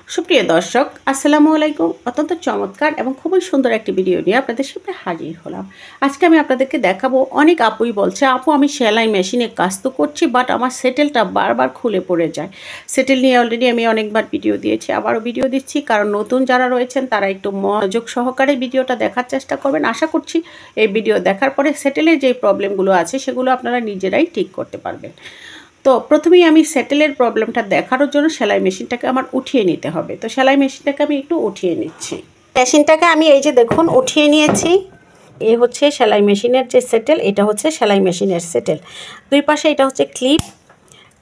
সুপ্রিয় দর্শক আসসালামু আলাইকুম। অত্যন্ত চমৎকার এবং খুবই সুন্দর একটি ভিডিও নিয়ে আপনাদের সামনে হাজির হলাম। আজকে আমি আপনাদেরকে দেখাবো, অনেক আপুই বলছে আপু আমি সেলাই মেশিনে কাজ তো করছি বাট আমার সেটেলটা বারবার খুলে পড়ে যায়। সেটেল নিয়ে অলরেডি আমি অনেকবার ভিডিও দিয়েছি, আবারও ভিডিও দিচ্ছি, কারণ নতুন যারা রয়েছেন তারা একটু মনোযোগ সহকারে ভিডিওটা দেখার চেষ্টা করবেন। আশা করছি এই ভিডিও দেখার পরে সেটেলের যে প্রবলেমগুলো আছে সেগুলো আপনারা নিজেরাই ঠিক করতে পারবেন। তো প্রথমেই আমি সেটেলের প্রবলেমটা দেখানোর জন্য সেলাই মেশিনটাকে আমার উঠিয়ে নিতে হবে। তো সেলাই মেশিনটাকে আমি একটু উঠিয়ে নিচ্ছি। মেশিনটাকে আমি এই যে দেখুন উঠিয়ে নিয়েছি। এই হচ্ছে সেলাই মেশিনের যে সেটেল, এটা হচ্ছে সেলাই মেশিনের সেটেল। দুই পাশে এটা হচ্ছে ক্লিপ।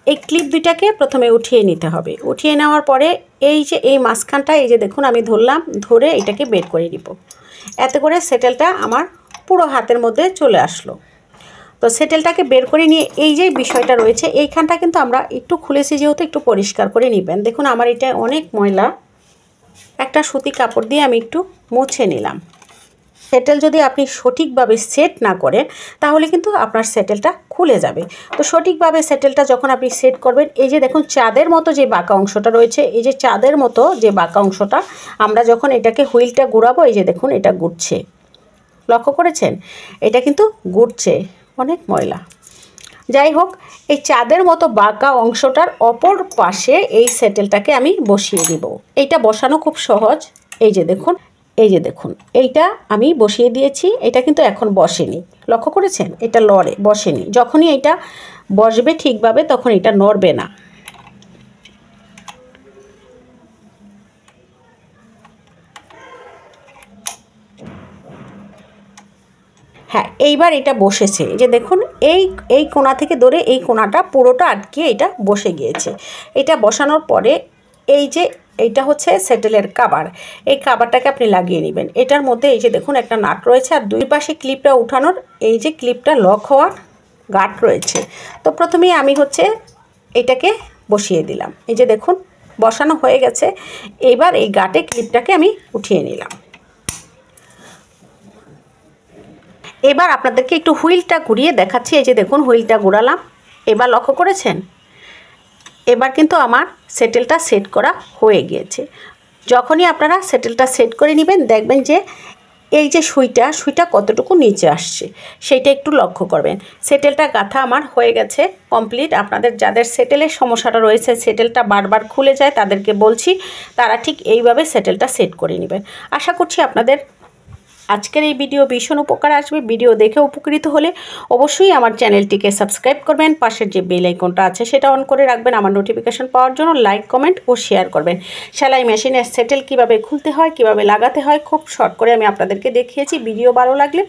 এই ক্লিপ দুইটাকে প্রথমে উঠিয়ে নিতে হবে। উঠিয়ে নেওয়ার পরে এই যে এই মাঝখানটা এই যে দেখুন আমি ধরলাম, ধরে এটাকে বের করে নিব। এতে করে সেটেলটা আমার পুরো হাতের মধ্যে চলে আসলো। তো সেটেলটাকে বের করে নিয়ে এই যে বিষয়টা রয়েছে এইখানটা কিন্তু আমরা একটু খুলেছি, যেহেতু একটু পরিষ্কার করে নেবেন। দেখুন আমার এটা অনেক ময়লা, একটা সুতি কাপড় দিয়ে আমি একটু মুছে নিলাম। সেটেল যদি আপনি সঠিকভাবে সেট না করেন তাহলে কিন্তু আপনার সেটেলটা খুলে যাবে। তো সঠিকভাবে সেটেলটা যখন আপনি সেট করবেন, এই যে দেখুন চাঁদের মতো যে বাঁকা অংশটা রয়েছে, এই যে চাঁদের মতো যে বাঁকা অংশটা আমরা যখন এটাকে হুইলটা ঘুরাবো, এই যে দেখুন এটা ঘুরছে, লক্ষ্য করেছেন? এটা কিন্তু ঘুরছে, অনেক ময়লা। যাই হোক, এই চাঁদের মতো বাঁকা অংশটার অপর পাশে এই সেটেলটাকে আমি বসিয়ে দিব। এইটা বসানো খুব সহজ। এই যে দেখুন, এই যে দেখুন এইটা আমি বসিয়ে দিয়েছি। এটা কিন্তু এখন বসেনি, লক্ষ্য করেছেন? এটা লড়ে, বসেনি। যখনই এটা বসবে ঠিকভাবে তখন এটা নড়বে না। হ্যাঁ, এইবার এটা বসেছে। যে দেখুন এই কোণা থেকে ধরে এই কোণাটা পুরোটা আটকে এটা বসে গিয়েছে। এটা বসানোর পরে এই যে এইটা হচ্ছে সেটেলের কাভার, এই কাভারটাকে আপনি লাগিয়ে নেবেন। এটার মধ্যে এই যে দেখুন একটা নাট রয়েছে, আর দুই পাশে ক্লিপটা উঠানোর এই যে ক্লিপটা লক হওয়ার গাঁট রয়েছে। তো প্রথমেই আমি হচ্ছে এটাকে বসিয়ে দিলাম। এই যে দেখুন বসানো হয়ে গেছে। এইবার এই গাঁটে ক্লিপটাকে আমি উঠিয়ে নিলাম। এবার আপনাদেরকে একটু হুইলটা ঘুরিয়ে দেখাচ্ছি। এই যে দেখুন হুইলটা ঘোরালাম, এবার লক্ষ্য করেছেন? এবার কিন্তু আমার সেটেলটা সেট করা হয়ে গিয়েছে। যখনই আপনারা সেটেলটা সেট করে নেবেন দেখবেন যে এই যে সুইটা কতটুকু নিচে আসছে সেইটা একটু লক্ষ্য করবেন। সেটেলটা গাঁথা আমার হয়ে গেছে কমপ্লিট। আপনাদের যাদের সেটেলের সমস্যাটা রয়েছে, সেটেলটা বারবার খুলে যায়, তাদেরকে বলছি তারা ঠিক এইভাবে সেটেলটা সেট করে নেবেন। আশা করছি আপনাদের আজকের এই ভিডিও ভীষণ উপকার আসবে। ভিডিও দেখে উপকৃত হলে অবশ্যই আমার চ্যানেলটিকে সাবস্ক্রাইব করবেন। পাশের যে বেল আইকনটা আছে সেটা অন করে রাখবেন আমার নোটিফিকেশন পাওয়ার জন্য। লাইক, কমেন্ট ও শেয়ার করবেন। সেলাই মেশিনের সেটেল কিভাবে খুলতে হয়, কিভাবে লাগাতে হয় খুব শর্ট করে আমি আপনাদেরকে দেখিয়েছি। ভিডিও ভালো লাগলে